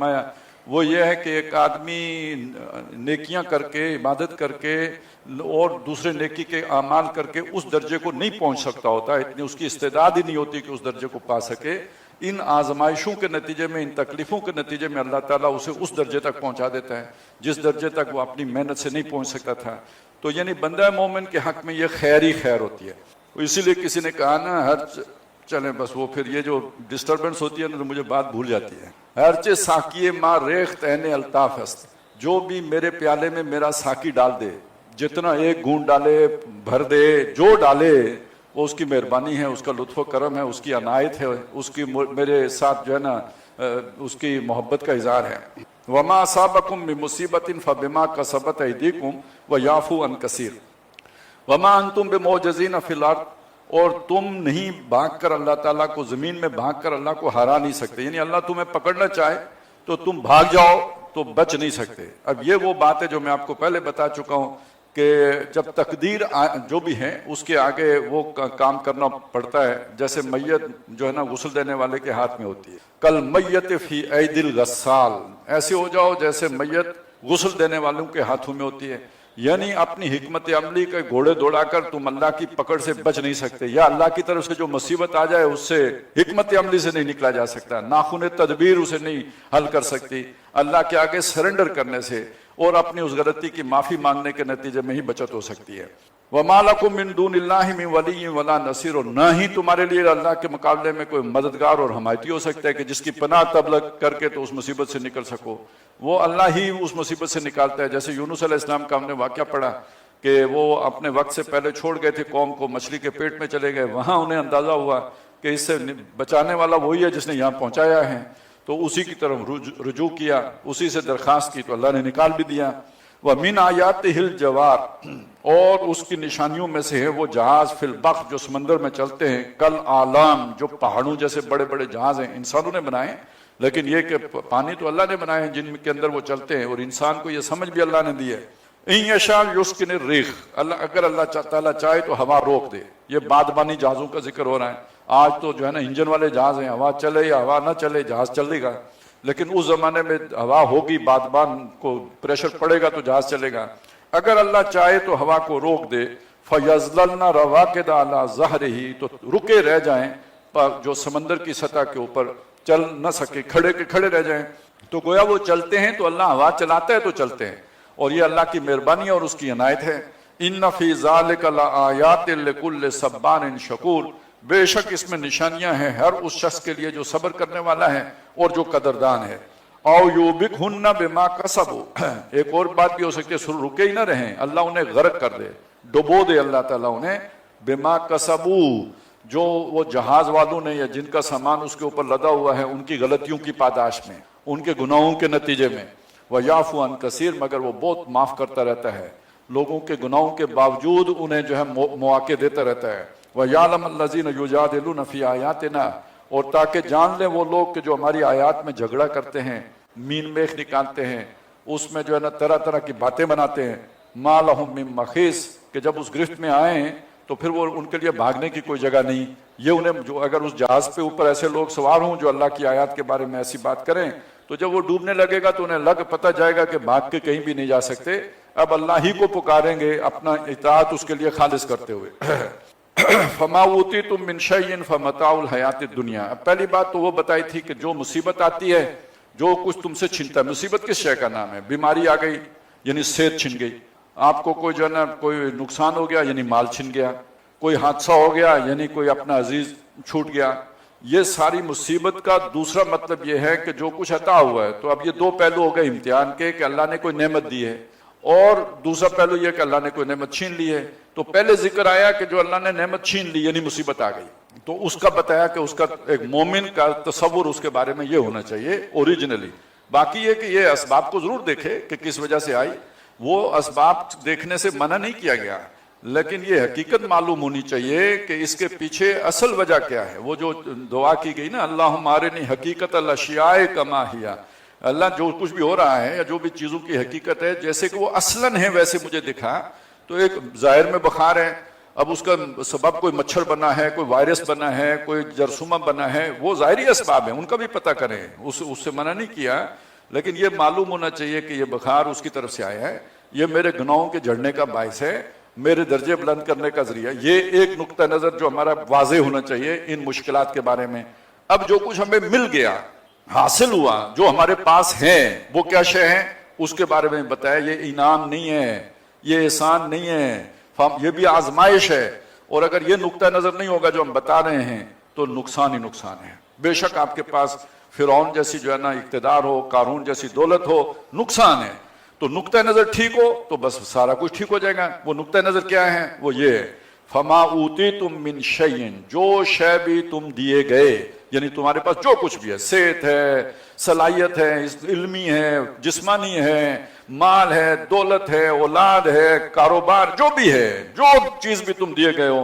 فرمایا وہ یہ ہے کہ ایک آدمی نیکیاں کر کے عبادت کر کے اور دوسرے نیکی کے اعمال کر کے اس درجے کو نہیں پہنچ سکتا ہوتا، اتنی اس کی استعداد ہی نہیں ہوتی کہ اس درجے کو پا سکے۔ ان آزمائشوں کے نتیجے میں، ان تکلیفوں کے نتیجے میں اللہ تعالیٰ اسے اس درجے تک پہنچا دیتا ہے جس درجے تک وہ اپنی محنت سے نہیں پہنچ سکتا تھا۔ تو یعنی بندہ مومن کے حق میں یہ خیر ہی خیر ہوتی ہے۔ اسی لیے کسی نے کہا نا چلیں بس وہ پھر یہ جو ڈسٹربنس ہوتی ہے نا تو مجھے بات بھول جاتی ہے۔ ہرچے ساقیے ماں ریخت عین الطاف است، جو بھی میرے پیالے میں میرا ساقی ڈال دے، جتنا ایک گھونٹ ڈالے بھر دے، جو ڈالے وہ اس کی مہربانی ہے، اس کا لطف و کرم ہے، اس کی عنایت ہے، اس کی میرے ساتھ جو ہے نا اس کی محبت کا اظہار ہے۔ وما اصابکم بمصیبت فبما کسبت ایدیکم ویعفو عن کثیر وما انتم بمعجزین فی الارض، اور تم نہیں بھاگ کر اللہ تعالیٰ کو، زمین میں بھاگ کر اللہ کو ہرا نہیں سکتے، یعنی اللہ تمہیں پکڑنا چاہے تو تم بھاگ جاؤ تو بچ نہیں سکتے۔ اب یہ وہ بات ہے جو میں آپ کو پہلے بتا چکا ہوں کہ جب تقدیر جو بھی ہے اس کے آگے وہ کام کرنا پڑتا ہے، جیسے میت جو ہے نا غسل دینے والے کے ہاتھ میں ہوتی ہے، کل میت فی عید الغسال، ایسے ہو جاؤ جیسے میت غسل دینے والوں کے ہاتھوں میں ہوتی ہے، یعنی اپنی حکمت عملی کے گھوڑے دوڑا کر تم اللہ کی پکڑ سے بچ نہیں سکتے، یا اللہ کی طرف سے جو مصیبت آ جائے اس سے حکمت عملی سے نہیں نکلا جا سکتا، ناخن تدبیر اسے نہیں حل کر سکتی، اللہ کے آگے سرنڈر کرنے سے اور اپنی اس غلطی کی معافی مانگنے کے نتیجے میں ہی بچت ہو سکتی ہے۔ وَمَا لَكُم مِّن دُونِ اللَّهِ مِن وَلِيٍّ وَلَا نَصِيرٍ، اور نہ ہی تمہارے لیے اللہ کے مقابلے میں کوئی مددگار اور حمایتی ہو سکتا ہے کہ جس کی پناہ تبلغ کر کے تو اس مصیبت سے نکل سکو، وہ اللہ ہی اس مصیبت سے نکالتا ہے۔ جیسے یونس علیہ السلام کا ہم نے واقعہ پڑھا کہ وہ اپنے وقت سے پہلے چھوڑ گئے تھے قوم کو، مچھلی کے پیٹ میں چلے گئے، وہاں انہیں اندازہ ہوا کہ اس سے بچانے والا وہی ہے جس نے یہاں پہنچایا ہے، تو اسی کی طرف رجوع کیا، اسی سے درخواست کی تو اللہ نے نکال بھی دیا۔ وَمِنْ آیَاتِهِ الْجَوَارِ، اور اس کی نشانیوں میں سے ہے وہ جہاز فی البحر جو سمندر میں چلتے ہیں، کل اعلام جو پہاڑوں جیسے بڑے بڑے جہاز ہیں، انسانوں نے بنائے لیکن یہ کہ پانی تو اللہ نے بنائے ہیں جن کے اندر وہ چلتے ہیں، اور انسان کو یہ سمجھ بھی اللہ نے دی ہے۔ اِن یشاء یسکن الرِّیح، اگر اللہ تعالیٰ چاہے تو ہوا روک دے۔ یہ بادبانی جہازوں کا ذکر ہو رہا ہے، آج تو جو ہے نا انجن والے جہاز ہیں، ہوا چلے یا ہوا نہ چلے جہاز چلے گا، لیکن اس زمانے میں ہوا ہوگی، بادبان کو پریشر پڑے گا تو جہاز چلے گا۔ اگر اللہ چاہے تو ہوا کو روک دے، فَيَظْلَلْنَ رَوَاكِدَ عَلَى ظَهْرِهِ، تو رکے رہ جائیں جو سمندر کی سطح کے اوپر چل نہ سکے، کھڑے کے کھڑے رہ جائیں، تو گویا وہ چلتے ہیں تو اللہ ہوا چلاتا ہے تو چلتے ہیں، اور یہ اللہ کی مہربانی اور اس کی عنایت ہے۔ إِنَّ فِي ذَلِكَ لَآيَاتٍ لِكُلِّ صَبَّارٍ شَكُورٍ، بے شک اس میں نشانیاں ہیں ہر اس شخص کے لیے جو صبر کرنے والا ہے اور جو قدردان ہے۔ او یوبکھن بما کسبوا، ایک اور بات بھی ہو سکتی ہے رکے ہی نہ رہیں، اللہ انہیں غرق کر دے، ڈبو دے اللہ تعالیٰ انہیں، بما کسبوا، جو وہ جہاز والوں نے یا جن کا سامان اس کے اوپر لدا ہوا ہے ان کی غلطیوں کی پاداش میں، ان کے گناہوں کے نتیجے میں۔ وَيَعْفُو عَن كَثِيرٍ، مگر وہ بہت معاف کرتا رہتا ہے، لوگوں کے گناہوں کے باوجود انہیں جو ہے مواقع دیتا رہتا ہے۔ وَيَعْلَمَ الَّذِينَ يُجَادِلُونَ فِي آيَاتِنَا، اور تاکہ جان لیں وہ لوگ کہ جو ہماری آیات میں جھگڑا کرتے ہیں، مین میخ نکالتے ہیں، اس میں جو ہے نا طرح طرح کی باتیں بناتے ہیں، مَا لَهُم مِّن مَّخِيصٍ، کہ جب اس گرفت میں آئیں تو پھر وہ ان کے لیے بھاگنے کی کوئی جگہ نہیں۔ یہ انہیں جو اگر اس جہاز پہ اوپر ایسے لوگ سوار ہوں جو اللہ کی آیات کے بارے میں ایسی بات کریں تو جب وہ ڈوبنے لگے گا تو انہیں پتہ جائے گا کہ بھاگ کے کہیں بھی نہیں جا سکتے، اب اللہ ہی کو پکاریں گے اپنا اطاعت اس کے لیے خالص کرتے ہوئے۔ فَمَا أُوتِيتُم مِّن شَيْءٍ فَمَتَاعُ الْحَيَاةِ الدُّنْيَا، اب پہلی بات تو وہ بتائی تھی کہ جو مصیبت آتی ہے، جو کچھ تم سے چھنتا ہے، مصیبت کس شے کا نام ہے؟ بیماری آ گئی یعنی صحت چھن گئی، آپ کو کوئی جو ہے نا کوئی نقصان ہو گیا یعنی مال چھن گیا، کوئی حادثہ ہو گیا یعنی کوئی اپنا عزیز چھوٹ گیا، یہ ساری مصیبت کا دوسرا مطلب یہ ہے کہ جو کچھ عطا ہوا ہے، تو اب یہ دو پہلو ہو گئے امتحان کے کہ اللہ نے کوئی نعمت دی ہے، اور دوسرا پہلو یہ کہ اللہ نے کوئی نعمت چھین لی ہے۔ تو پہلے ذکر آیا کہ جو اللہ نے نعمت چھین لی یعنی مصیبت آ گئی، تو اس کا بتایا کہ اس کا ایک مومن کا تصور اس کے بارے میں یہ ہونا چاہیے اوریجنلی۔ باقی یہ کہ یہ اسباب کو ضرور دیکھے کہ کس وجہ سے آئی، وہ اسباب دیکھنے سے منع نہیں کیا گیا، لیکن یہ حقیقت معلوم ہونی چاہیے کہ اس کے پیچھے اصل وجہ کیا ہے۔ وہ جو دعا کی گئی نا، اللہم ارنی حقیقت الاشیاء کما ہی، اللہ جو کچھ بھی ہو رہا ہے یا جو بھی چیزوں کی حقیقت ہے جیسے کہ وہ اصلاً ہے ویسے مجھے دکھا۔ تو ایک ظاہر میں بخار ہے، اب اس کا سبب کوئی مچھر بنا ہے، کوئی وائرس بنا ہے، کوئی جرثومہ بنا ہے، وہ ظاہری اسباب ہیں، ان کا بھی پتہ کریں، اس سے منع نہیں کیا، لیکن یہ معلوم ہونا چاہیے کہ یہ بخار اس کی طرف سے آیا ہے، یہ میرے گناہوں کے جھڑنے کا باعث ہے، میرے درجے بلند کرنے کا ذریعہ۔ یہ ایک نقطہ نظر جو ہمارا واضح ہونا چاہیے ان مشکلات کے بارے میں۔ اب جو کچھ ہمیں مل گیا، حاصل ہوا، جو ہمارے پاس ہیں، وہ کیا شے ہیں اس کے بارے میں بتایا۔ یہ انعام نہیں ہے، یہ احسان نہیں ہے، یہ بھی آزمائش ہے۔ اور اگر یہ نقطہ نظر نہیں ہوگا جو ہم بتا رہے ہیں تو نقصان ہی نقصان ہے۔ بے شک آپ کے پاس فرعون جیسی جو ہے نا اقتدار ہو، قارون جیسی دولت ہو، نقصان ہے۔ تو نقطہ نظر ٹھیک ہو تو بس سارا کچھ ٹھیک ہو جائے گا۔ وہ نقطہ نظر کیا ہے؟ وہ یہ ہے فما اوتیتم من شیء، جو شے بھی تم دیے گئے، یعنی تمہارے پاس جو کچھ بھی ہے، صحت ہے، صلاحیت ہے، علمی ہے، جسمانی ہے، مال ہے، دولت ہے، اولاد ہے، کاروبار، جو بھی ہے، جو چیز بھی تم دیے گئے ہو،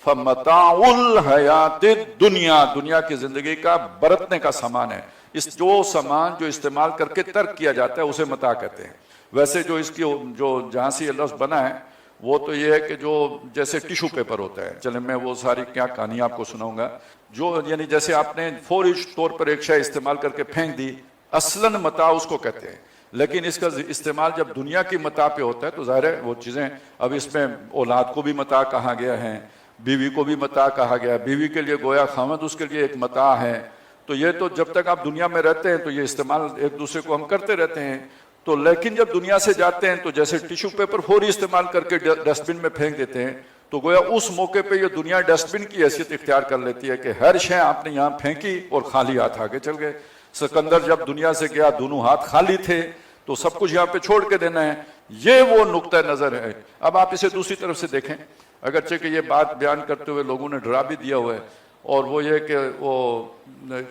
فمتاع الحیات الدنیا، دنیا کی زندگی کا برتنے کا سامان ہے۔ اس جو سامان جو استعمال کر کے ترک کیا جاتا ہے اسے متاع کہتے ہیں۔ ویسے جو اس کی جو جہاں سے یہ لفظ بنا ہے وہ تو یہ ہے کہ جو جیسے ٹیشو پیپر ہوتا ہے، چلیں میں وہ ساری کیا کہانی آپ کو سناؤں گا، جو یعنی جیسے آپ نے فوری طور پر ایک شے استعمال کر کے پھینک دی، اصلاً متاع اس کو کہتے ہیں، لیکن اس کا استعمال جب دنیا کی متاع پہ ہوتا ہے تو ظاہر ہے وہ چیزیں، اب اس میں اولاد کو بھی متاع کہا گیا ہے، بیوی کو بھی متاع کہا گیا، بیوی کے لیے گویا خاوند اس کے لیے ایک متاع ہے۔ تو یہ تو جب تک آپ دنیا میں رہتے ہیں تو یہ استعمال ایک دوسرے کو ہم کرتے رہتے ہیں، تو لیکن جب دنیا سے جاتے ہیں تو جیسے ٹیشو پیپر فوری استعمال کر کے ڈسٹ بن میں پھینک دیتے ہیں، تو گویا اس موقع پہ یہ دنیا ڈسٹ بن کی حیثیت اختیار کر لیتی ہے کہ ہر شے آپ نے یہاں پھینکی اور خالی ہاتھ آگے چل گئے۔ سکندر جب دنیا سے گیا دونوں ہاتھ خالی تھے، تو سب کچھ یہاں پہ چھوڑ کے دینا ہے، یہ وہ نقطہ نظر ہے۔ اب آپ اسے دوسری طرف سے دیکھیں، اگرچہ کہ یہ بات بیان کرتے ہوئے لوگوں نے ڈرا بھی دیا ہوا ہے، اور وہ یہ کہ وہ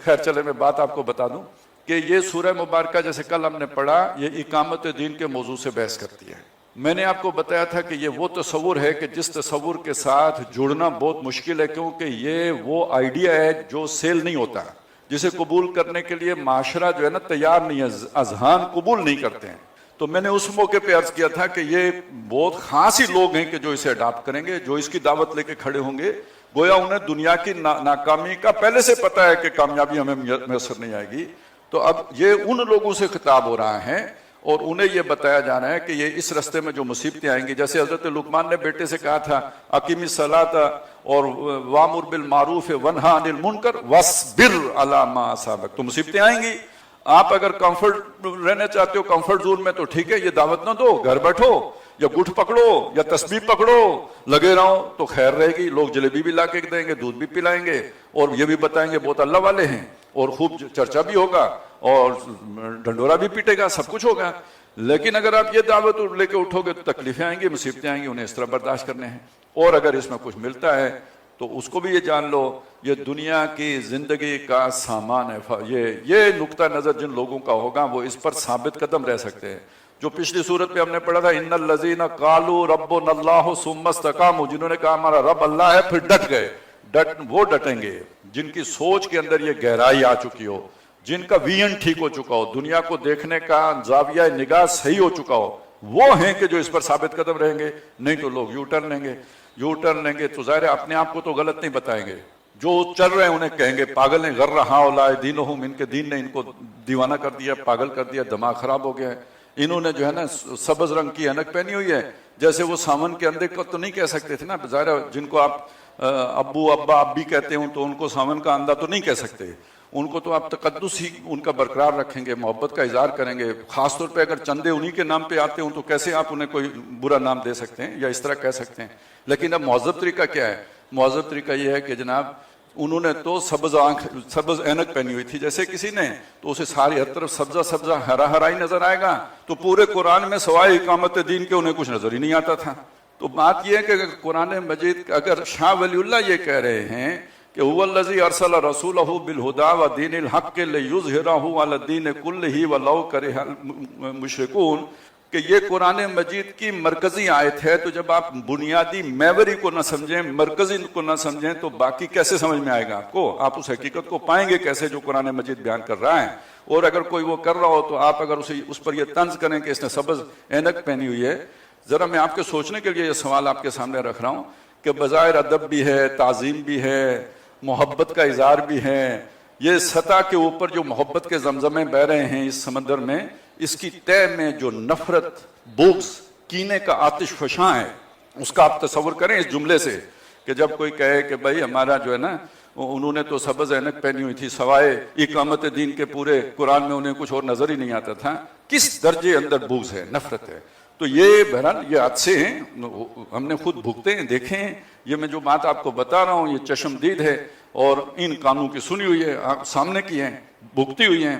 خیر چلے میں بات آپ کو بتا دوں کہ یہ سورہ مبارکہ جیسے کل ہم نے پڑھا، یہ اقامت دین کے موضوع سے بحث کرتی ہے۔ میں نے آپ کو بتایا تھا کہ یہ وہ تصور ہے کہ جس تصور کے ساتھ جڑنا بہت مشکل ہے، کیونکہ یہ وہ آئیڈیا ہے جو سیل نہیں ہوتا، جسے قبول کرنے کے لیے معاشرہ جو ہے نا تیار نہیں ہے، اذہان قبول نہیں کرتے ہیں۔ تو میں نے اس موقع پہ عرض کیا تھا کہ یہ بہت خاص ہی لوگ ہیں کہ جو اسے اڈاپٹ کریں گے، جو اس کی دعوت لے کے کھڑے ہوں گے، گویا انہیں دنیا کی ناکامی کا پہلے سے پتہ ہے کہ کامیابی ہمیں میسر نہیں آئے گی۔ تو اب یہ ان لوگوں سے خطاب ہو رہا ہے اور انہیں یہ بتایا جا رہا ہے کہ یہ اس رستے میں جو مصیبتیں آئیں گی، جیسے حضرت لقمان نے بیٹے سے کہا تھا اقیم الصلاۃ اور وامر بالمعروف ونہا عن المنکر واصبر علی ما اصابک، تو مصیبتیں آئیں گی۔ آپ اگر کمفرٹ رہنا چاہتے ہو کمفرٹ زون میں تو ٹھیک ہے، یہ دعوت نہ دو، گھر بیٹھو یا گٹھ پکڑو یا تسبیح پکڑو، لگے رہو تو خیر رہے گی، لوگ جلیبی بھی لا کے دیں گے، دودھ بھی پلائیں گے، اور یہ بھی بتائیں گے بہت اللہ والے ہیں، اور خوب چرچا بھی ہوگا اور ڈنڈورا بھی پیٹے گا، سب کچھ ہوگا۔ لیکن اگر آپ یہ دعوت لے کے اٹھو گے تو تکلیفیں آئیں گی، مصیبتیں آئیں گی، انہیں اس طرح برداشت کرنے ہیں۔ اور اگر اس میں کچھ ملتا ہے تو اس کو بھی یہ جان لو یہ دنیا کی زندگی کا سامان ہے۔ یہ نقطہ نظر جن لوگوں کا ہوگا وہ اس پر ثابت قدم رہ سکتے ہیں۔ جو پچھلی صورت پہ ہم نے پڑھا تھا ان الذین قالوا ربنا اللہ ثم استقاموا، جنہوں نے کہا ہمارا رب اللہ ہے پھر ڈٹ گئے، وہ ڈٹیں گے جن کی سوچ کے اندر یہ گہرائی آ چکی ہو، جن کا ویژن ٹھیک ہو چکا ہو، دنیا کو دیکھنے کا زاویہ نگاہ صحیح ہو چکا ہو، وہ ہیں کہ جو اس پر ثابت قدم رہیں گے۔ نہیں تو لوگ یو ٹرن لیں گے تو ظاہر ہے اپنے آپ کو تو غلط نہیں بتائیں گے، جو چل رہے ہیں انہیں کہیں گے پاگل ہیں، غر ہؤلاء دینہم، ان کے دین نے ان کو دیوانہ کر دیا، پاگل کر دیا، دماغ خراب ہو گیا ہے۔ انہوں نے جو ہے نا سبز رنگ کی اینک پہنی ہوئی ہے، جیسے وہ سامن کے اندر کو تو نہیں کہہ سکتے تھے نا، ظاہر ہے جن کو آپ ابو ابا ابی کہتے ہوں تو ان کو سامن کا اندھا تو نہیں کہہ سکتے، ان کو تو آپ تقدس ہی ان کا برقرار رکھیں گے، محبت کا اظہار کریں گے۔ خاص طور پہ اگر چندے انہی کے نام پہ آتے ہوں تو کیسے آپ انہیں کوئی برا نام دے سکتے ہیں یا اس طرح کہہ سکتے ہیں۔ لیکن اب مہذب طریقہ کیا ہے؟ مہذب طریقہ یہ ہے کہ جناب انہوں نے تو سبز اینک پہنی ہوئی تھی جیسے کسی نے، تو اسے ساری ہر طرف سبزہ سبزہ ہرا ہرا ہی نظر آئے گا، تو پورے قرآن میں سوائے اقامت دین کے انہیں کچھ نظر ہی نہیں آتا تھا۔ تو بات یہ ہے کہ قرآن مجید اگر شاہ ولی اللہ یہ کہہ رہے ہیں کہ هو الذی ارسل رسولہ بالہدی ودین الحق لیظہرہ علی الدین کلہ ولو کرہ المشرکون، کہ یہ قرآن مجید کی مرکزی آیت ہے، تو جب آپ بنیادی میوری کو نہ سمجھیں، مرکزی کو نہ سمجھیں تو باقی کیسے سمجھ میں آئے گا آپ کو؟ آپ اس حقیقت کو پائیں گے کیسے جو قرآن مجید بیان کر رہا ہے؟ اور اگر کوئی وہ کر رہا ہو تو آپ اگر اس پر یہ طنز کریں کہ اس نے سبز اینک پہنی ہوئی ہے، ذرا میں آپ کے سوچنے کے لیے یہ سوال آپ کے سامنے رکھ رہا ہوں کہ بظاہر ادب بھی ہے، تعظیم بھی ہے، محبت کا اظہار بھی ہے، یہ سطح کے اوپر جو محبت کے زمزمے بہ رہے ہیں اس سمندر میں، اس کی تہ میں جو نفرت، بغض، کینے کا آتش فشاں ہے، اس کا آپ تصور کریں اس جملے سے کہ جب کوئی کہے کہ بھائی ہمارا جو ہے نا، انہوں نے تو سبز عینک پہنی ہوئی تھی، سوائے اقامت دین کے پورے قرآن میں انہیں کچھ اور نظر ہی نہیں آتا تھا، کس درجے اندر بغض ہے، نفرت ہے۔ تو یہ بہرحال یہ حادثے ہیں، ہم نے خود بھگتے ہیں، دیکھے ہیں۔ یہ میں جو بات آپ کو بتا رہا ہوں یہ چشم دید ہے، اور ان کانوں کی سنی ہوئی ہے، سامنے کی ہیں، بھگتی ہوئی ہیں۔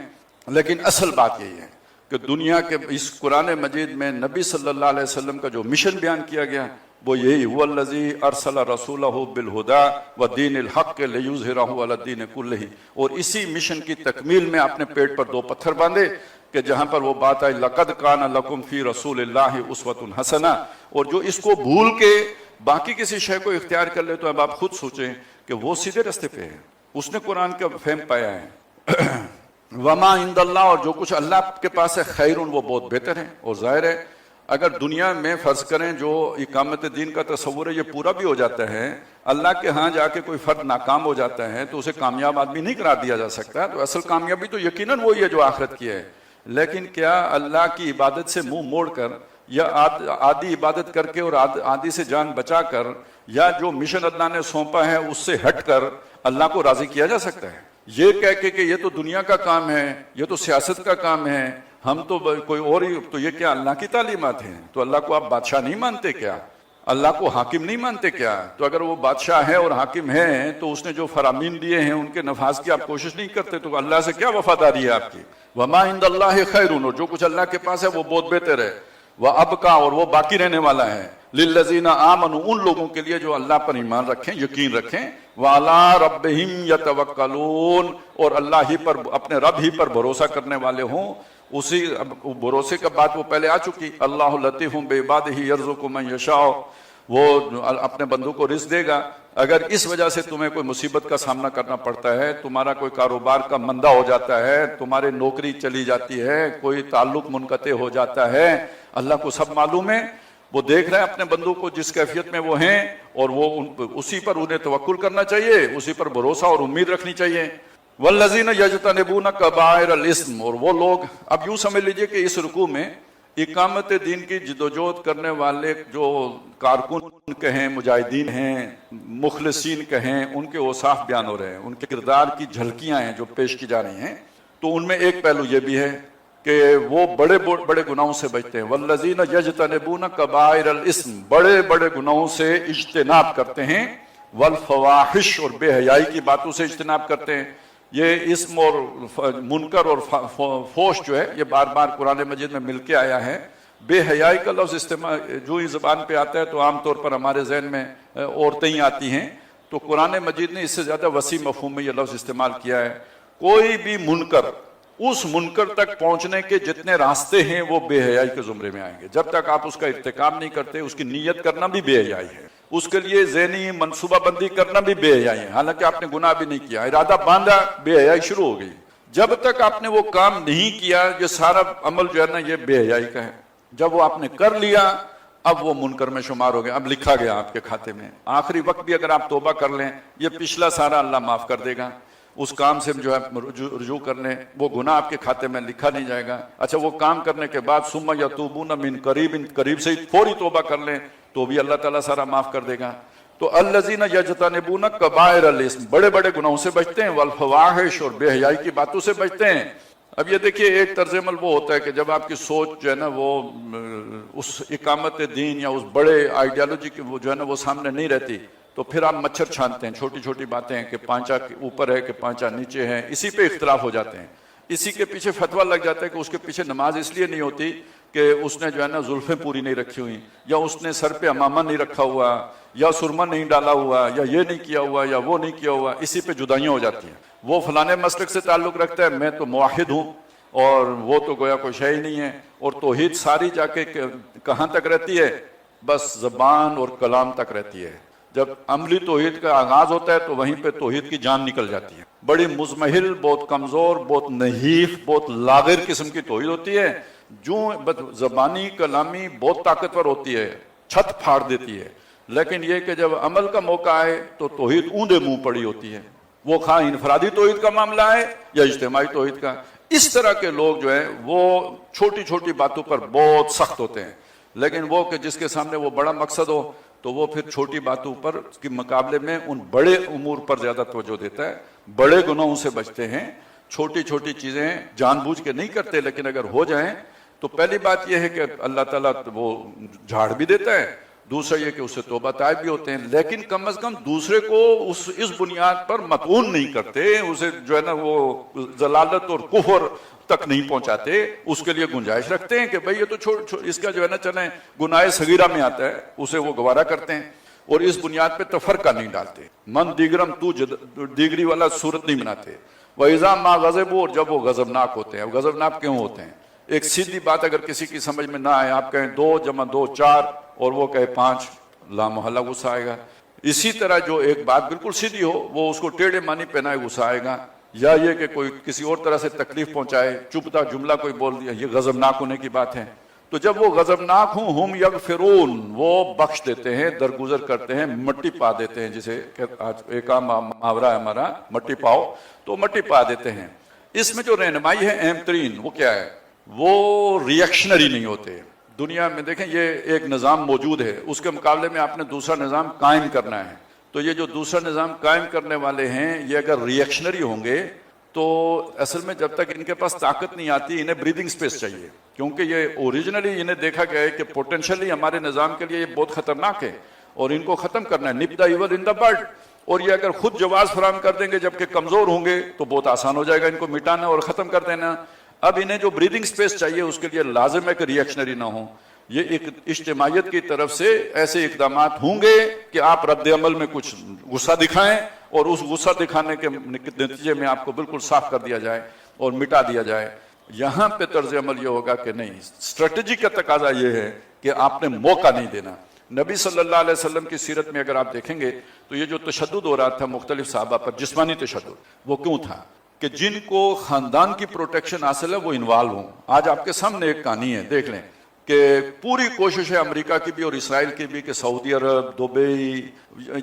لیکن اصل بات یہی ہے کہ دنیا کے اس قرآن مجید میں نبی صلی اللہ علیہ وسلم کا جو مشن بیان کیا گیا وہ یہی، هو الذی ارسل رسولہ بالہدی ودین الحق لیظہرہ علی الدین کلہ، اور اسی مشن کی تکمیل میں آپ نے پیٹ پر 2 پتھر باندھے کہ جہاں پر وہ بات آئی لقد کان لکم فی رسول اللہ اسوۃ حسنہ، اور جو اس کو بھول کے باقی کسی شے کو اختیار کر لے تو اب آپ خود سوچیں کہ وہ سیدھے راستے پہ ہے، اس نے قرآن کا فہم پایا ہے۔ وما عند اللہ، اور جو کچھ اللہ کے پاس ہے، خیر، وہ بہت بہتر ہے۔ اور ظاہر ہے اگر دنیا میں فرض کریں جو اقامت دین کا تصور ہے یہ پورا بھی ہو جاتا ہے، اللہ کے ہاں جا کے کوئی فرد ناکام ہو جاتا ہے تو اسے کامیاب آدمی نہیں قرار دیا جا سکتا، تو اصل کامیابی تو یقیناً وہی ہے جو آخرت کی ہے۔ لیکن کیا اللہ کی عبادت سے منہ موڑ کر، یا آدھی عبادت کر کے اور آدھی سے جان بچا کر، یا جو مشن اللہ نے سونپا ہے اس سے ہٹ کر اللہ کو راضی کیا جا سکتا ہے؟ یہ کہہ کے کہ یہ تو دنیا کا کام ہے، یہ تو سیاست کا کام ہے، ہم تو کوئی اور ہی، تو یہ کیا اللہ کی تعلیمات ہیں؟ تو اللہ کو آپ بادشاہ نہیں مانتے کیا؟ اللہ کو حاکم نہیں مانتے کیا؟ تو اگر وہ بادشاہ ہے اور حاکم ہے تو اس نے جو فرامین دیے ہیں ان کے نفاذ کی آپ کوشش نہیں کرتے، تو اللہ سے کیا وفاداری ہے آپ کی؟ وما عند اللہ خیر، اور جو کچھ اللہ کے پاس ہے وہ بہت بہتر ہے۔ وابقا، اور وہ باقی رہنے والا ہے۔ للذین آمنوا، ان لوگوں کے لیے جو اللہ پر ایمان رکھیں، یقین رکھیں۔ وعلی ربہم یتوکلون، اور اللہ ہی پر، اپنے رب ہی پر بھروسہ کرنے والے ہوں۔ اسی بھروسے کا بات وہ پہلے آ چکی، اللہ لطیف بعبادہ یرزق من یشاء، وہ اپنے بندوں کو رزق دے گا۔ اگر اس وجہ سے تمہیں کوئی مصیبت کا سامنا کرنا پڑتا ہے، تمہارا کوئی کاروبار کا مندہ ہو جاتا ہے، تمہارے نوکری چلی جاتی ہے، کوئی تعلق منقطع ہو جاتا ہے، اللہ کو سب معلوم ہے، وہ دیکھ رہے ہیں اپنے بندوں کو جس کیفیت میں وہ ہیں، اور وہ اسی پر انہیں توکل کرنا چاہیے، اسی پر بھروسہ اور امید رکھنی چاہیے۔ والذین یجتنبون کبائر الاسم، اور وہ لوگ، اب یوں سمجھ لیجئے کہ اس رکوع میں اقامت دین کی جدوجہد کرنے والے جو کارکن کہیں، مجاہدین ہیں، مخلصین کہیں، ان کے اوصاف بیان ہو رہے ہیں، ان کے کردار کی جھلکیاں ہیں جو پیش کی جا رہی ہیں۔ تو ان میں ایک پہلو یہ بھی ہے کہ وہ بڑے بڑے گناہوں سے بچتے ہیں۔ والذین یجتنبون کبائر الاسم، بڑے بڑے گناہوں سے اجتناب کرتے ہیں، والفواحش، اور بے حیائی کی باتوں سے اجتناب کرتے ہیں۔ یہ اسم اور منکر اور فوش جو ہے یہ بار بار قرآن مجید میں مل کے آیا ہے۔ بے حیائی کا لفظ استعمال جو ہی زبان پہ آتا ہے تو عام طور پر ہمارے ذہن میں عورتیں ہی آتی ہیں، تو قرآن مجید نے اس سے زیادہ وسیع مفہوم میں یہ لفظ استعمال کیا ہے۔ کوئی بھی منکر، اس منکر تک پہنچنے کے جتنے راستے ہیں وہ بے حیائی کے زمرے میں آئیں گے۔ جب تک آپ اس کا ارتکاب نہیں کرتے، اس کی نیت کرنا بھی بے حیائی ہے، اس کے لیے ذہنی منصوبہ بندی کرنا بھی بے حیائی ہے، حالانکہ آپ نے گناہ بھی نہیں کیا، ارادہ باندھا، بے حیائی شروع ہو گئی۔ جب تک آپ نے وہ کام نہیں کیا، یہ سارا عمل جو ہے نا یہ بے حیائی کا ہے۔ جب وہ آپ نے کر لیا، اب وہ منکر میں شمار ہو گیا، اب لکھا گیا آپ کے کھاتے میں۔ آخری وقت بھی اگر آپ توبہ کر لیں، یہ پچھلا سارا اللہ معاف کر دے گا، اس کام سے جو ہے رجوع کر لیں، وہ گناہ آپ کے کھاتے میں لکھا نہیں جائے گا۔ اچھا، وہ کام کرنے کے بعد ثم یتوبون من قریب، قریب سے فوری توبہ کر لیں تو بھی اللہ تعالیٰ سارا معاف کر دے گا۔ تو الذین یجتنبون کبائر الاسم، بڑے بڑے گناہوں سے بچتے ہیں، والفواحش، اور بے حیائی کی باتوں سے بچتے ہیں۔ اب یہ دیکھیے ایک طرز عمل وہ ہوتا ہے کہ جب آپ کی سوچ جو ہے نا وہ اس اقامت دین یا اس بڑے آئیڈیالوجی کی وہ جو ہے نا وہ سامنے نہیں رہتی، تو پھر آپ مچھر چھانتے ہیں، چھوٹی چھوٹی باتیں ہیں کہ پانچا اوپر ہے کہ پانچا نیچے ہے، اسی پہ اختلاف ہو جاتے ہیں، اسی کے پیچھے فتویٰ لگ جاتا ہے کہ اس کے پیچھے نماز اس لیے نہیں ہوتی کہ اس نے جو ہے نا زلفیں پوری نہیں رکھی ہوئی، یا اس نے سر پہ امامہ نہیں رکھا ہوا، یا سرما نہیں ڈالا ہوا، یا یہ نہیں کیا ہوا، یا وہ نہیں کیا ہوا، اسی پہ جدائیاں ہو جاتی ہیں۔ وہ فلانے مسلک سے تعلق رکھتا ہے، میں تو موحد ہوں، اور وہ تو گویا کوئی شے ہی نہیں ہے، اور توحید ساری جا کے کہاں تک رہتی ہے؟ بس زبان اور کلام تک رہتی ہے۔ جب عملی توحید کا آغاز ہوتا ہے تو وہیں پہ توحید کی جان نکل جاتی ہے۔ بڑی مزمحل، بہت کمزور، بہت نحیف، بہت لاغر قسم کی توحید ہوتی ہے، جو زبانی کلامی بہت طاقتور ہوتی ہے، چھت پھاڑ دیتی ہے۔ لیکن یہ کہ جب عمل کا موقع آئے تو توحید اونڈے منہ پڑی ہوتی ہے۔ وہ خواہ انفرادی توحید کا معاملہ ہے یا اجتماعی توحید کا. اس طرح کے لوگ جو ہیں وہ چھوٹی چھوٹی باتوں پر بہت سخت ہوتے ہیں، لیکن وہ کہ جس کے سامنے وہ بڑا مقصد ہو تو وہ پھر چھوٹی باتوں پر کے مقابلے میں ان بڑے امور پر زیادہ توجہ دیتا ہے، بڑے گناہوں سے بچتے ہیں. چھوٹی چھوٹی چیزیں جان بوجھ کے نہیں کرتے، لیکن اگر ہو جائیں تو پہلی بات یہ ہے کہ اللہ تعالیٰ وہ جھاڑ بھی دیتا ہے، دوسرا یہ کہ اس سے توبہ طائب بھی ہوتے ہیں، لیکن کم از کم دوسرے کو اس بنیاد پر مطعون نہیں کرتے، اسے جو ہے نا وہ ضلالت اور کفر تک نہیں پہنچاتے، اس کے لیے گنجائش رکھتے ہیں کہ بھئی یہ تو اس کا جو ہے نا چلیں گناہ صغیرہ میں آتا ہے، اسے وہ گوارا کرتے ہیں اور اس بنیاد پہ تفرقہ نہیں ڈالتے. من دیگرم تو دیگری والا صورت نہیں بناتے. وَإِذَا مَا غَضِبُوا، اور جب وہ غضبناک ہوتے ہیں. غضبناک کیوں ہوتے ہیں؟ ایک سیدھی بات اگر کسی کی سمجھ میں نہ آئے، آپ کہیں 2 + 2 4 اور وہ کہے 5، لا محلہ غصہ آئے گا. اسی طرح جو ایک بات بالکل سیدھی ہو وہ اس کو ٹیڑھے معنی پہنائے غصہ آئے گا، یا یہ کہ کوئی کسی اور طرح سے تکلیف پہنچائے، چبھتا جملہ کوئی بول دیا، یہ غضبناک ہونے کی بات ہے. تو جب وہ غضبناک ہوں، ہم یغفرون، وہ بخش دیتے ہیں، درگزر کرتے ہیں، مٹی پا دیتے ہیں. جسے آج ایک عام محاورہ ہے ہمارا، مٹی پاؤ، تو مٹی پا دیتے ہیں. اس میں جو رہنمائی ہے اہم ترین وہ کیا ہے؟ وہ ریئیکشنری نہیں ہوتے. دنیا میں دیکھیں یہ ایک نظام موجود ہے، اس کے مقابلے میں آپ نے دوسرا نظام قائم کرنا ہے. تو یہ جو دوسرا نظام قائم کرنے والے ہیں، یہ اگر ریئیکشنری ہوں گے تو اصل میں جب تک ان کے پاس طاقت نہیں آتی، انہیں بریدنگ سپیس چاہیے، کیونکہ یہ اوریجنلی انہیں دیکھا گیا ہے کہ پوٹینشلی ہمارے نظام کے لیے یہ بہت خطرناک ہے اور ان کو ختم کرنا ہے. نپ دا ایول ان دا بڈ. اور یہ اگر خود جواز فراہم کر دیں گے جبکہ کمزور ہوں گے تو بہت آسان ہو جائے گا ان کو مٹانا اور ختم کر دینا. اب انہیں جو بریدنگ سپیس چاہیے اس کے لیے لازم ہے کہ ریئیکشنری نہ ہوں. یہ ایک اجتماعیت کی طرف سے ایسے اقدامات ہوں گے کہ آپ رد عمل میں کچھ غصہ دکھائیں اور اس غصہ دکھانے کے نتیجے میں آپ کو بالکل صاف کر دیا جائے اور مٹا دیا جائے. یہاں پہ طرز عمل یہ ہوگا کہ نہیں، اسٹریٹجی کا تقاضا یہ ہے کہ آپ نے موقع نہیں دینا. نبی صلی اللہ علیہ وسلم کی سیرت میں اگر آپ دیکھیں گے تو یہ جو تشدد ہو رہا تھا مختلف صحابہ پر، جسمانی تشدد، وہ کیوں تھا؟ کہ جن کو خاندان کی پروٹیکشن حاصل ہے وہ انوالو ہوں. آج آپ کے سامنے ایک کہانی ہے، دیکھ لیں کہ پوری کوشش ہے امریکہ کی بھی اور اسرائیل کی بھی کہ سعودی عرب، دبئی،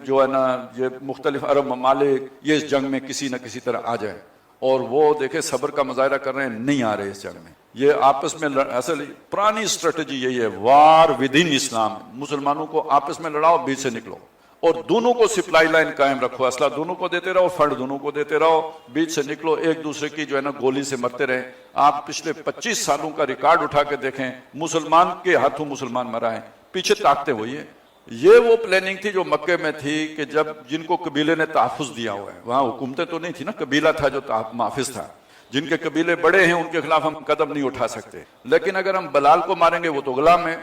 جو ہے نا یہ مختلف عرب ممالک یہ اس جنگ میں کسی نہ کسی طرح آ جائے. اور وہ دیکھیں صبر کا مظاہرہ کر رہے ہیں، نہیں آ رہے اس جنگ میں. یہ آپس میں اصل پرانی اسٹریٹجی یہی ہے، وار ود ان اسلام. مسلمانوں کو آپس میں لڑاؤ، بیچ سے نکلو اور دونوں کو سپلائی لائن قائم رکھو، اسلحہ دونوں کو دیتے رہو، فنڈ دونوں کو دیتے رہو، بیچ سے نکلو، ایک دوسرے کی جو ہے نا گولی سے مرتے رہے. آپ پچھلے 25 سالوں کا ریکارڈ اٹھا کے دیکھیں، مسلمان کے ہاتھوں مسلمان مرا ہے، پیچھے طاقتیں ہوئی ہیں. یہ وہ پلاننگ تھی جو مکے میں تھی کہ جب جن کو قبیلے نے تحفظ دیا ہوا ہے، وہاں حکومتیں تو نہیں تھی نا، قبیلہ تھا جو محافظ تھا. جن کے قبیلے بڑے ہیں ان کے خلاف ہم قدم نہیں اٹھا سکتے، لیکن اگر ہم بلال کو ماریں گے وہ تو غلام ہے،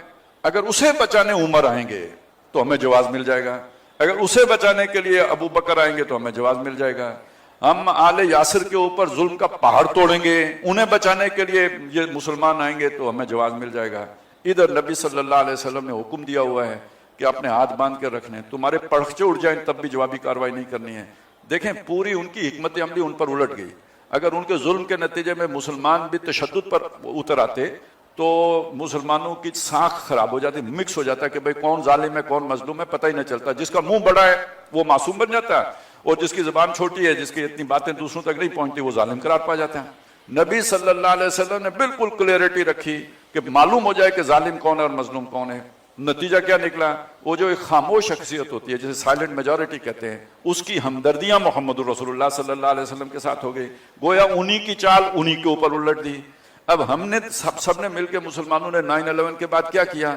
اگر اسے بچانے عمر آئیں گے تو ہمیں جواز مل جائے گا، اگر اسے بچانے کے لیے ابو بکر آئیں گے تو ہمیں جواز مل جائے گا. ہم آل یاسر کے اوپر ظلم کا پہاڑ توڑیں گے، انہیں بچانے کے لیے یہ مسلمان آئیں گے تو ہمیں جواز مل جائے گا. ادھر نبی صلی اللہ علیہ وسلم نے حکم دیا ہوا ہے کہ اپنے ہاتھ باندھ کے رکھنے، تمہارے پڑخچے اٹھ جائیں تب بھی جوابی کارروائی نہیں کرنی ہے. دیکھیں پوری ان کی حکمت عملی ان پر الٹ گئی. اگر ان کے ظلم کے نتیجے میں مسلمان بھی تشدد پر اتر آتے تو مسلمانوں کی ساکھ خراب ہو جاتی، مکس ہو جاتا کہ بھئی کون ظالم ہے کون مظلوم ہے پتہ ہی نہیں چلتا. جس کا منہ بڑا ہے وہ معصوم بن جاتا ہے اور جس کی زبان چھوٹی ہے، جس کی اتنی باتیں دوسروں تک نہیں پہنچتی، وہ ظالم قرار پا جاتا ہے. نبی صلی اللہ علیہ وسلم نے بالکل کلیئرٹی رکھی کہ معلوم ہو جائے کہ ظالم کون ہے اور مظلوم کون ہے. نتیجہ کیا نکلا؟ وہ جو ایک خاموش شخصیت ہوتی ہے جسے سائلنٹ میجورٹی کہتے ہیں، اس کی ہمدردیاں محمد رسول اللہ صلی اللہ علیہ وسلم کے ساتھ ہو گئی. گویا انہی کی چال انہی کے اوپر الٹ دی. اب ہم نے سب نے مل کے، مسلمانوں نے 9/11 کے بعد کیا کیا؟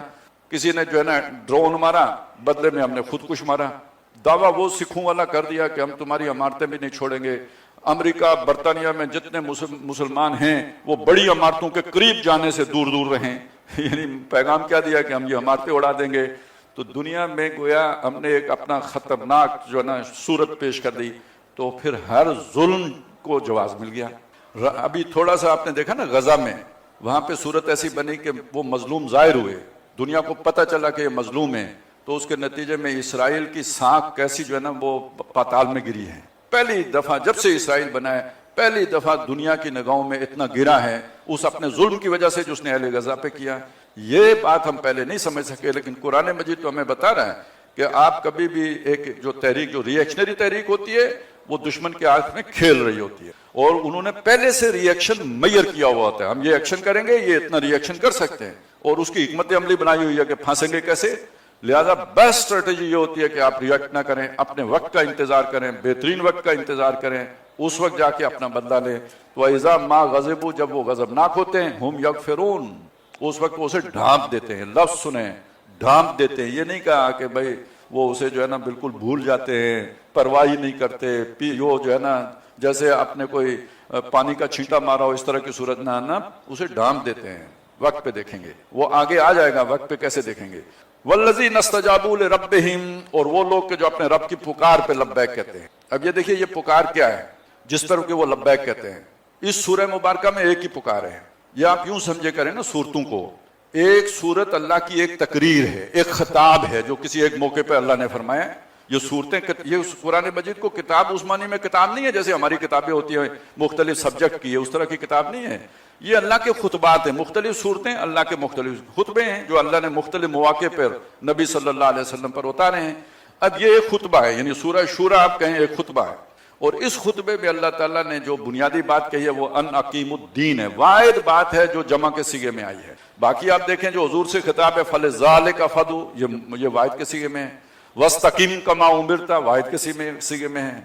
کسی نے جو ہے نا ڈرون مارا، بدلے میں ہم نے خودکش مارا. دعویٰ وہ سکھوں والا کر دیا کہ ہم تمہاری عمارتیں بھی نہیں چھوڑیں گے. امریکہ برطانیہ میں جتنے مسلمان ہیں وہ بڑی عمارتوں کے قریب جانے سے دور دور رہیں. یعنی پیغام کیا دیا کہ ہم یہ عمارتیں اڑا دیں گے. تو دنیا میں گویا ہم نے ایک اپنا خطرناک جو ہے نا صورت پیش کر دی. تو پھر ہر ظلم کو جواز مل گیا. ابھی تھوڑا سا آپ نے دیکھا نا غزہ میں، وہاں پہ صورت ایسی بنی کہ وہ مظلوم ظاہر ہوئے، دنیا کو پتہ چلا کہ یہ مظلوم ہے. تو اس کے نتیجے میں اسرائیل کی ساکھ کیسی جو ہے نا وہ پاتال میں گری ہے. پہلی دفعہ جب سے اسرائیل بنا ہے، پہلی دفعہ دنیا کی نگاہوں میں اتنا گرا ہے اس اپنے ظلم کی وجہ سے جو اس نے اہل غزہ پہ کیا. یہ بات ہم پہلے نہیں سمجھ سکے، لیکن قرآن مجید تو ہمیں بتا رہا ہے کہ آپ کبھی بھی ایک جو تحریک، جو ری ایکشنری تحریک ہوتی ہے، وہ دشمن کے ہاتھ میں کھیل رہی ہوتی ہے اور انہوں نے پہلے سے ری ایکشن میئر کیا ہوا ہوتا ہے. ہم یہ ایکشن کریں گے, یہ اتنا ری ایکشن کر سکتے ہیں, اور اس کی حکمت عملی بنائی ہوئی ہے کہ پھانسیں گے کیسے. لہذا بیسٹ اسٹریٹجی یہ ہوتی ہے کہ آپ ریئیکٹ نہ کریں, اپنے وقت کا انتظار کریں, بہترین وقت کا انتظار کریں, اس وقت جا کے اپنا بدلہ لیں. تو اذا ما غضبوا, جب وہ غضبناک ہوتے ہیں, ہم یغفرون, اس وقت وہ اسے ڈھانپ دیتے ہیں. لفظ سنیں, ڈھانپ دیتے ہیں. یہ نہیں کہا کہ بھائی وہ اسے جو ہے نا بالکل بھول جاتے ہیں, پرواہ ہی نہیں کرتے, وہ جو ہے نا جیسے آپ نے کوئی پانی کا چھینٹا مارا ہو اس طرح کی صورت نہ آنا, اسے ڈھانپ دیتے ہیں. وقت پہ دیکھیں گے, وہ آگے آ جائے گا وقت پہ کیسے دیکھیں گے. والذین استجابوا لربہم, اور وہ لوگ کہ جو اپنے رب کی پکار پہ لبیک کہتے ہیں. اب یہ دیکھیے یہ پکار کیا ہے جس پر کہ وہ لبیک کہتے ہیں. اس سورہ مبارکہ میں ایک ہی پکار ہے. یہ آپ یوں سمجھے کریں نا سورتوں کو, ایک سورت اللہ کی ایک تقریر ہے, ایک خطاب ہے جو کسی ایک موقع پہ اللہ نے فرمایا. یہ صورتیں, یہ قرآن مجید کو کتاب اس معنی میں کتاب نہیں ہے جیسے ہماری کتابیں ہوتی ہیں مختلف سبجیکٹ کی ہے, اس طرح کی کتاب نہیں ہے. یہ اللہ کے خطبات ہیں, مختلف صورتیں اللہ کے مختلف خطبے ہیں جو اللہ نے مختلف مواقع پر نبی صلی اللہ علیہ وسلم پر اتارے ہیں. اب یہ ایک خطبہ ہے, یعنی سورہ شورا آپ کہیں ایک خطبہ ہے, اور اس خطبے میں اللہ تعالیٰ نے جو بنیادی بات کہی ہے وہ ان اقیم الدین ہے. واحد بات ہے جو جمع کے صیغے میں آئی ہے. باقی آپ دیکھیں جو حضور سے خطاب ہے فلذالک فدعو, یہ واحد کے صیغے میں ہے. واستقم کما امرت, واحد کے صیغے میں ہے.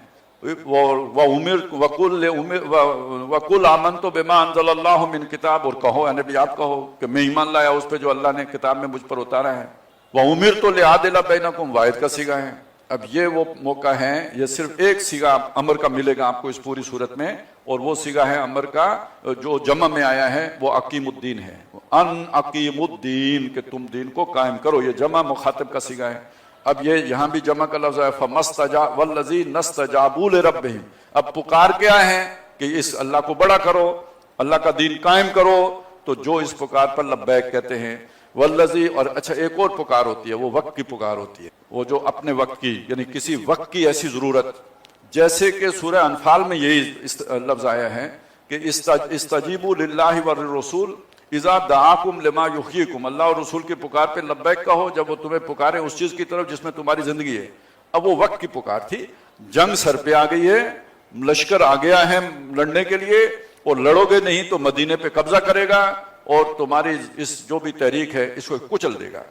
وَقُلْ آمَنْتُ بِمَا أَنزَلَ اللَّهُ مِنْ کتاب, اور کہو اے نبی آپ کہو کہ میں ایمان لایا اس پہ جو اللہ نے کتاب میں مجھ پر اتارا ہے. وَأُمِرْتُ لِأَعْدِلَ بَيْنَكُمْ, واحد کا صیغہ ہے. اب یہ وہ موقع ہے, یہ صرف ایک صیغہ امر کا ملے گا آپ کو اس پوری صورت میں, اور وہ صیغہ ہے امر کا جو جمع میں آیا ہے وہ اقیم الدین ہے. ان اقیم الدین, کہ تم دین کو قائم کرو, یہ جمع مخاطب کا صیغہ ہے. اب یہ یہاں بھی جمع کا لفظ ہے والذین استجابوا لربہم. اب پکار کیا ہے کہ اس اللہ کو بڑا کرو, اللہ کا دین قائم کرو. تو جو اس پکار پر لبیک کہتے ہیں والذی, اور اچھا ایک اور پکار ہوتی ہے, وہ وقت کی پکار ہوتی ہے, وہ جو اپنے وقت کی, یعنی کسی وقت کی ایسی ضرورت, جیسے کہ سورہ انفال میں یہی لفظ آیا ہے کہ استجیبوا للہ والرسول اذا دعاکم لما یحییکم, اللہ اور رسول کی پکار پہ لبیک کہو جب وہ تمہیں پکارے اس چیز کی طرف جس میں تمہاری زندگی ہے. اب وہ وقت کی پکار تھی, جنگ سر پہ آ گئی ہے, لشکر آ گیا ہے لڑنے کے لیے, اور لڑو گے نہیں تو مدینے پہ قبضہ کرے گا اور تمہاری اس جو بھی تحریک ہے اس کو کچل دے گا.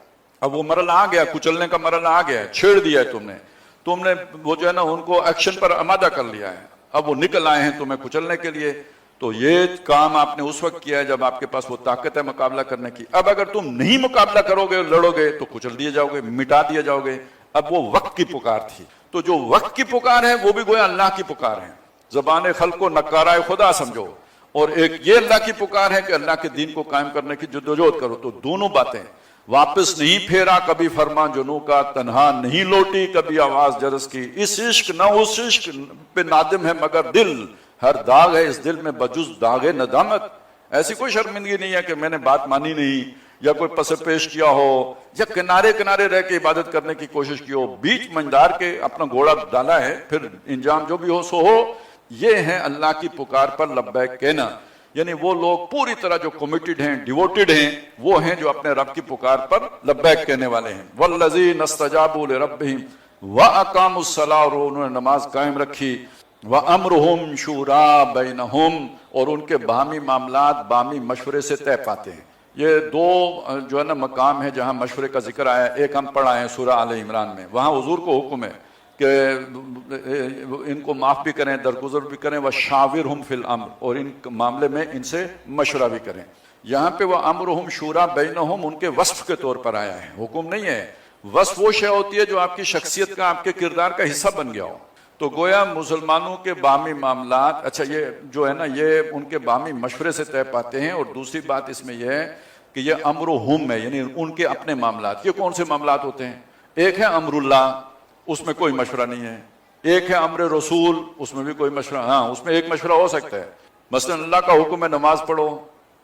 اب وہ مرحلہ آ گیا, کچلنے کا مرحلہ آ گیا ہے, چھیڑ دیا ہے تم نے وہ جو ہے نا ان کو ایکشن پر آمادہ کر لیا ہے. اب وہ نکل آئے ہیں تمہیں کچلنے کے لیے. تو یہ کام آپ نے اس وقت کیا ہے جب آپ کے پاس وہ طاقت ہے مقابلہ کرنے کی. اب اگر تم نہیں مقابلہ کرو گے, لڑو گے, تو کچل دیے جاؤ گے, مٹا دیے جاؤ گے. اب وہ وقت کی پکار تھی. تو جو وقت کی پکار ہے وہ بھی گویا اللہ کی پکار ہے. زبان خلق کو نکارہ خدا سمجھو, اور ایک یہ اللہ کی پکار ہے کہ اللہ کے دین کو قائم کرنے کی جدوجہد کرو. تو دونوں باتیں, واپس نہیں پھیرا کبھی فرما جنوں کا, تنہا نہیں لوٹی کبھی آواز جرس کی, اس عشق نہ اس عشق پہ نادم ہے مگر دل, ہر داغ ہے اس دل میں بجز داغ ندامت. ایسی کوئی شرمندگی نہیں ہے کہ میں نے بات مانی نہیں, یا کوئی پس پیش کیا ہو, یا کنارے کنارے رہ کے عبادت کرنے کی کوشش کی ہو, بیچ منجدار کے اپنا گھوڑا ڈالا ہے, پھر انجام جو بھی ہو سو ہو. یہ ہے اللہ کی پکار پر لبیک کہنا. یعنی وہ لوگ پوری طرح جو کمیٹڈ ہیں, ڈیووٹڈ ہیں, وہ ہیں جو اپنے رب کی پکار پر لبیک کہنے والے ہیں. والذین استجابوا لربہم واقاموا الصلاۃ, اور انہوں نے نماز قائم رکھی. وَأَمْرُهُمْ شُورَىٰ بَيْنَهُمْ, اور ان کے باہمی معاملات باہمی مشورے سے طے پاتے ہیں. یہ دو جو ہے نا مقام ہے جہاں مشورے کا ذکر آیا. ایک ہم پڑھا ہے سورہ آل عمران میں, وہاں حضور کو حکم ہے کہ ان کو معاف بھی کریں, درگزر بھی کریں. وَشَاوِرْهُمْ فِي الْأَمْرِ, اور ان معاملے میں ان سے مشورہ بھی کریں. یہاں پہ وَأَمْرُهُمْ شُورَىٰ بَيْنَهُمْ ان کے وصف کے طور پر آیا ہے, حکم نہیں ہے. وصف وہ شے ہوتی ہے جو آپ کی شخصیت کا, آپ کے کردار کا حصہ بن گیا ہو. تو گویا مسلمانوں کے باہمی معاملات, اچھا یہ جو ہے نا یہ ان کے باہمی مشورے سے طے پاتے ہیں. اور دوسری بات اس میں یہ ہے کہ یہ امرہم ہے, یعنی ان کے اپنے معاملات. یہ کون سے معاملات ہوتے ہیں؟ ایک ہے امر اللہ, اس میں کوئی مشورہ نہیں ہے. ایک ہے امر رسول, اس میں بھی کوئی مشورہ, ہاں اس میں ایک مشورہ ہو سکتا ہے. مثلا اللہ کا حکم ہے نماز پڑھو,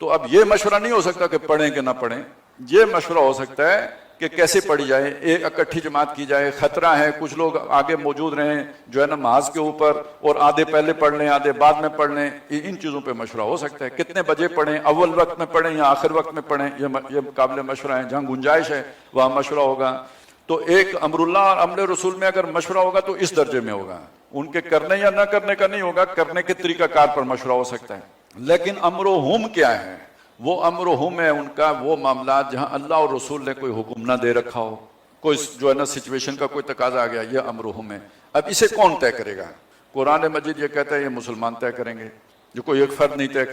تو اب یہ مشورہ نہیں ہو سکتا کہ پڑھیں کہ نہ پڑھیں. یہ مشورہ ہو سکتا ہے کہ کیسے پڑھی جائے, ایک اکٹھی جماعت کی جائے. خطرہ ہے کچھ لوگ آگے موجود رہیں جو ہے نا محاذ کے اوپر, اور آدھے پہلے پڑھ لیں آدھے بعد میں پڑھ لیں. ان چیزوں پہ مشورہ ہو سکتا ہے. کتنے بجے پڑھیں, اول وقت میں پڑھیں یا آخر وقت میں پڑھیں, یہ قابل مشورہ ہے. جہاں گنجائش ہے وہاں مشورہ ہوگا. تو ایک امر اللہ اور امر رسول میں اگر مشورہ ہوگا تو اس درجے میں ہوگا، ان کے کرنے یا نہ کرنے کا نہیں ہوگا، کرنے کے طریقہ کار پر مشورہ ہو سکتا ہے۔ لیکن امرہم کیا ہے؟ وہ امرہم ہے ان کا وہ معاملات جہاں اللہ اور رسول نے کوئی حکم نہ دے رکھا ہو، کوئی جو ہے نا سچویشن کا کوئی تقاضا آ گیا، یہ امرہم ہے۔ اب اسے کون طے کرے گا؟ قرآن مجید یہ کہتا ہے یہ مسلمان طے کریں گے، جو کوئی ایک فرد نہیں طے